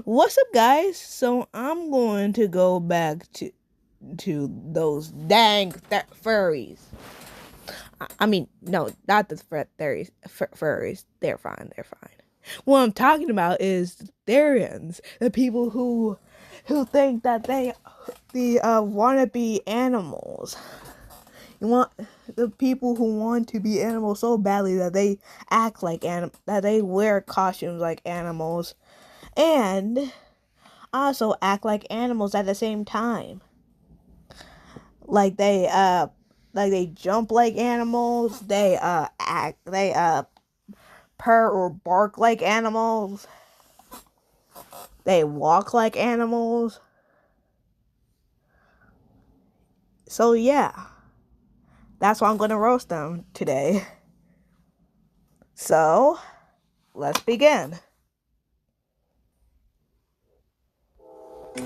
What's up, guys? So I'm going to go back to those dang furries. I mean, no, not the furries. They're fine. They're fine. What I'm talking about is the Therians, the people who think that they want to be animals. You want the people who want to be animals so badly that they act like that they wear costumes like animals, and also act like animals at the same time. Like they jump like animals, they purr or bark like animals, they walk like animals. So yeah, that's why I'm gonna roast them today. So let's begin.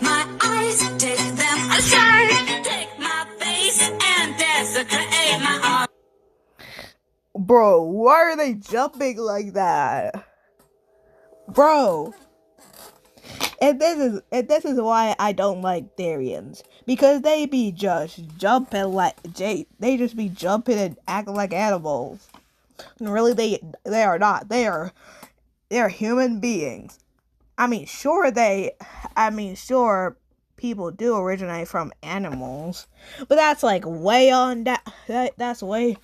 My eyes take them aside, take my face and desecrate my arm. Bro, why are they jumping like that? Bro. And this is why I don't like Therians, because they be just jumping like they just be jumping and acting like animals. And really they are not. They are human beings. I mean sure people do originate from animals, but that's like way on that's way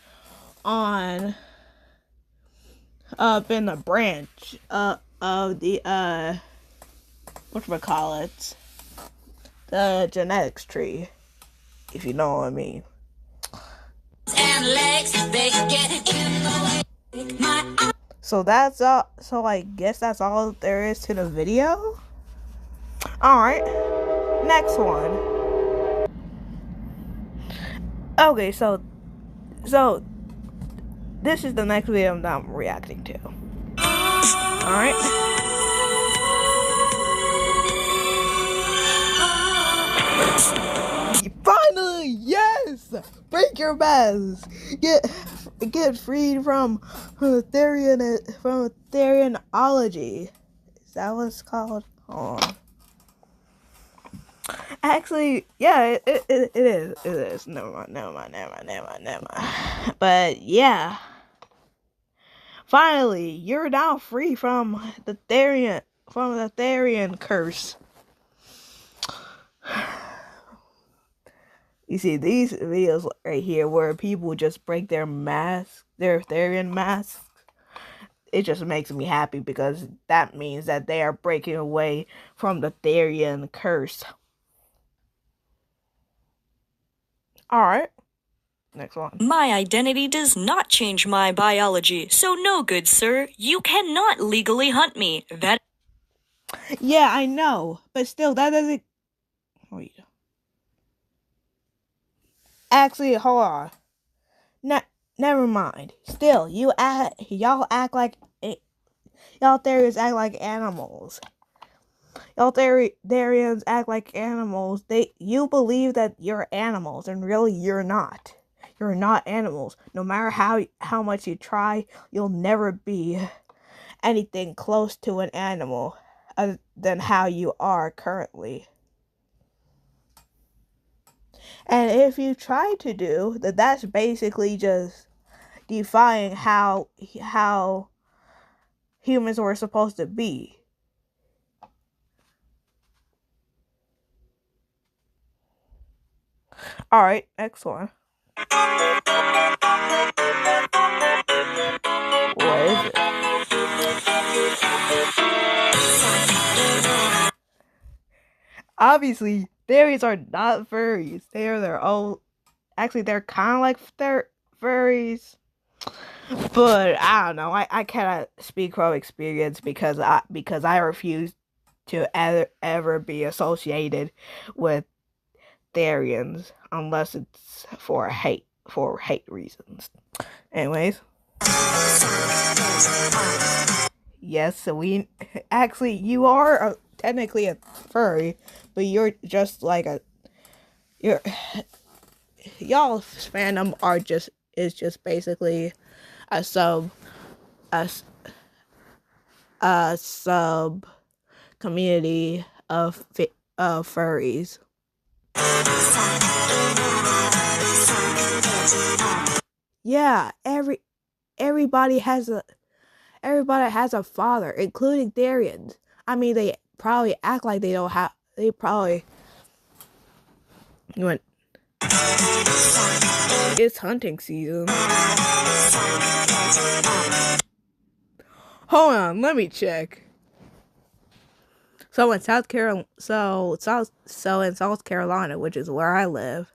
on up in the branch of the whatchamacallit, the genetics tree, if you know what I mean. And legs, they get in the way. My So that's all. So I guess that's all there is to the video. Alright, next one. Okay, so this is the next video that I'm reacting to. Alright. Finally, yes! Break your mask. Get freed from Therianology. Is that what it's called? Hold on. Actually, yeah, it is. It is. Never mind. But yeah. Finally, you're now free from the Therian curse. You see, these videos right here where people just break their Therian masks, it just makes me happy because that means that they are breaking away from the Therian curse. Alright, next one. My identity does not change my biology, so no, good sir, you cannot legally hunt me. That. Yeah, I know, but still, that doesn't. Wait. Actually, hold on. Never mind. Still, y'all act like y'all Therians act like animals. Y'all Therians act like animals. You believe that you're animals, and really you're not. You're not animals. No matter how much you try, you'll never be anything close to an animal other than how you are currently. And if you try to do that, that's basically just defying how humans were supposed to be. Alright, next one. What is it? Obviously, fairies are not furries. They are their own. Actually, they're kind of like furries. But I don't know. I cannot speak from experience because I refuse to ever be associated with Therians unless it's for hate reasons. Anyways. Yes, so you are technically a furry, but you're just like y'all fandom is just basically a sub community of furries. Yeah, everybody has a father, including Therians. I mean, they probably act like they don't have. They probably went. It's hunting season. Hold on, let me check. So in South Carolina, which is where I live,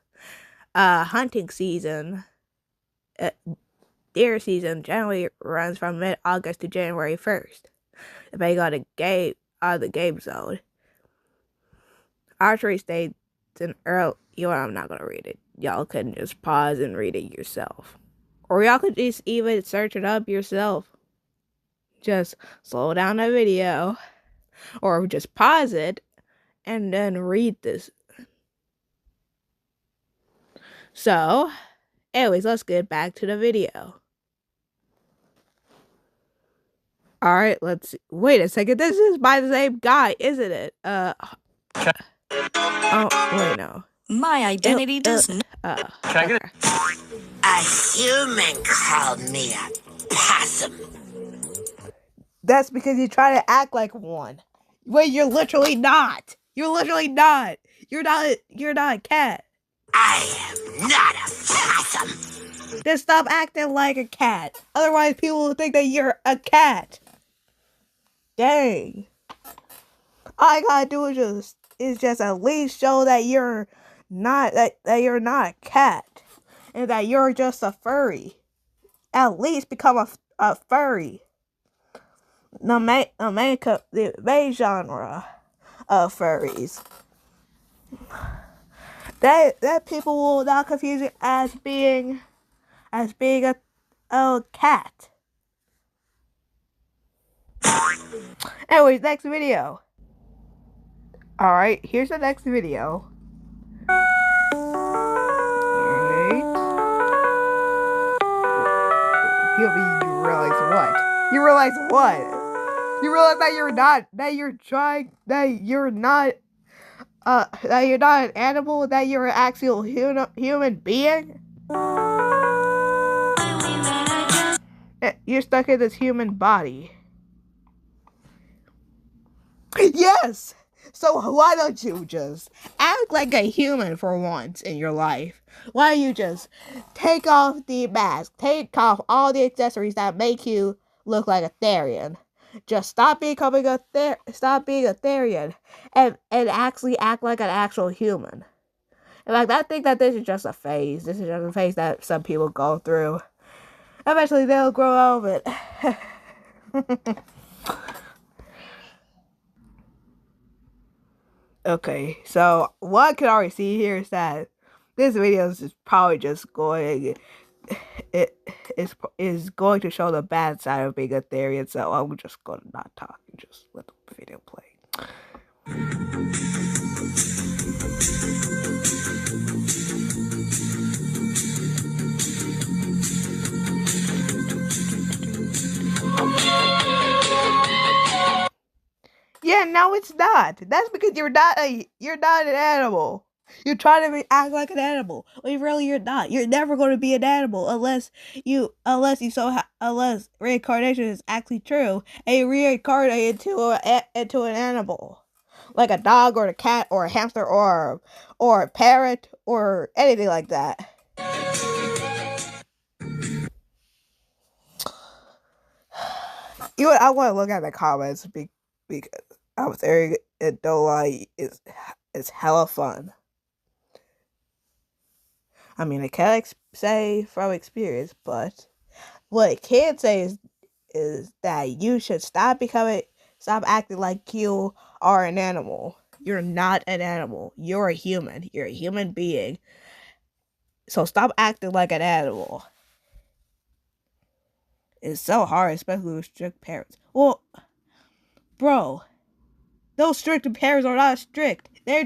hunting season, deer season generally runs from mid-August to January 1st, depending on the game zone. Archery states in early. I'm not gonna read it. Y'all can just pause and read it yourself, or y'all could just even search it up yourself. Just slow down the video, or just pause it and then read this. So, anyways, let's get back to the video. Alright, let's see. Wait a second, this is by the same guy, isn't it? Oh, wait, no. My identity does not. Okay. A human called me a possum. That's because you try to act like one. Wait, you're literally not. You're literally not. You're not a cat. I am not a possum. Just stop acting like a cat. Otherwise, people will think that you're a cat. Dang. All you gotta do is just at least show that you're not that you're not a cat, and that you're just a furry. At least become a furry. The main genre of furries. That people will not confuse it as being a cat. Anyways, next video. Alright, here's the next video. Alright. You realize what? You realize what? You realize that you're not an animal, that you're an actual human being? You're stuck in this human body. Yes! So why don't you just act like a human for once in your life? Why don't you just take off the mask, take off all the accessories that make you look like a Therian? Just stop being a Therian and actually act like an actual human. And like, I think that this is just a phase. This is just a phase that some people go through. Eventually they'll grow out of it. Okay, so what I can already see here is that this video is probably just going is going to show the bad side of being a Therian, so I'm just gonna not talk and just let the video play. Yeah, no, it's not. That's because you're not an animal. You're trying to act like an animal. Well, really, you're not. You're never going to be an animal unless reincarnation is actually true and you reincarnate into an animal, like a dog or a cat or a hamster or a parrot or anything like that. I want to look at the comments because I'm Therian and don't lie, it's hella fun. I mean, I can't say from experience, but what I can say is that you should stop acting like you are an animal. You're not an animal. You're a human. You're a human being. So stop acting like an animal. It's so hard, especially with strict parents. Well, bro, those strict parents are not strict. They're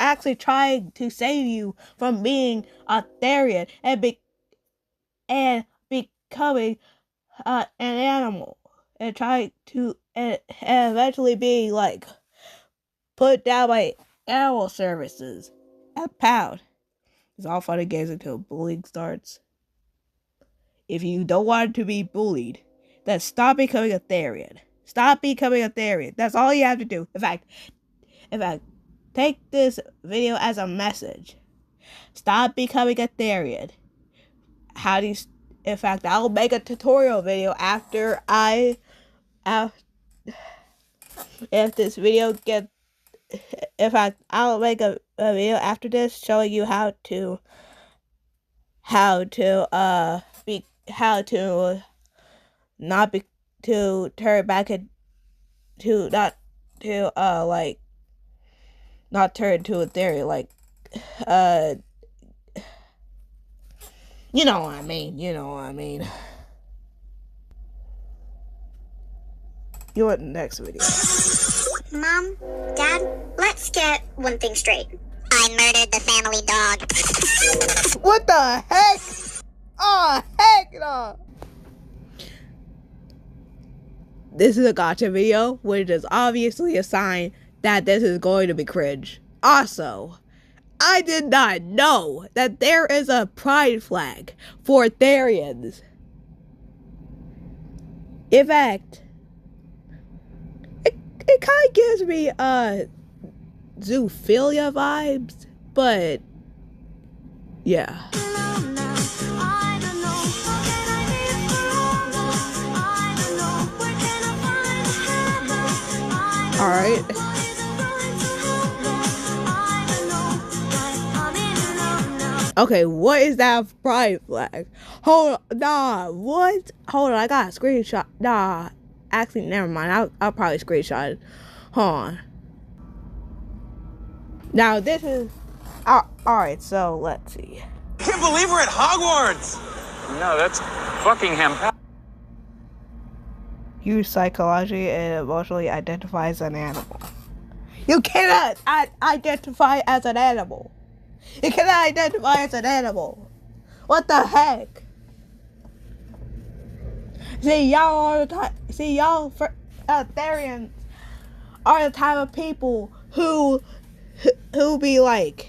actually trying to save you from being a Therian and becoming an animal. and try to and eventually be like put down by animal services at a pound. It's all fun and games until bullying starts. If you don't want to be bullied, then stop becoming a Therian. Stop becoming a Therian. That's all you have to do. In fact, take this video as a message. Stop becoming a Therian. How do you? In fact, I'll make a tutorial video after if this video gets. In fact, I'll make a video after this showing you how to not be to turn back into not turn into a theory, like you know what I mean. You want the next video. Mom, Dad, let's get one thing straight. I murdered the family dog. What the heck? Oh, heck no. This is a gotcha video, which is obviously a sign that this is going to be cringe. Also, I did not know that there is a pride flag for Therians. In fact, it kind of gives me zoophilia vibes, but yeah. Alright. Okay, what is that pride flag? Hold on, nah, what? Hold on, I got a screenshot. Nah, actually, never mind. I'll probably screenshot it. Hold on. Now, this is... Alright, so, let's see. I can't believe we're at Hogwarts! No, that's Buckingham. You psychologically and emotionally identify as an animal. You cannot identify as an animal. You cannot identify as an animal. What the heck? See, y'all are the type. See, y'all Therians are the type of people who be like,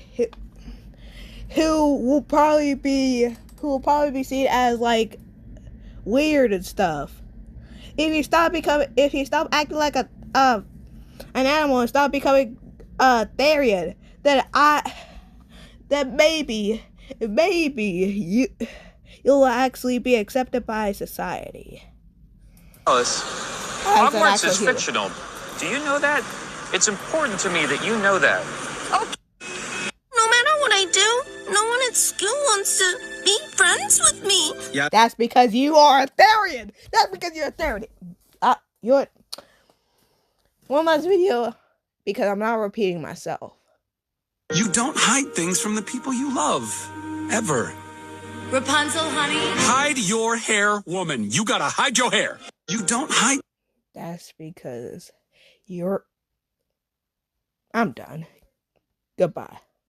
who will probably be seen as like weird and stuff. If you stop acting like an animal and stop becoming a Therian, then maybe you'll actually be accepted by society. Hogwarts is fictional. Do you know that? It's important to me that you know that. Okay. No matter what I do, no one at school wants to be friends with me. Yeah. That's because you are a Therian. That's because you're a Therian. You're one last video because I'm not repeating myself. You don't hide things from the people you love. Ever. Rapunzel, honey. Hide your hair, woman. You gotta hide your hair. You don't hide. That's because you're... I'm done. Goodbye.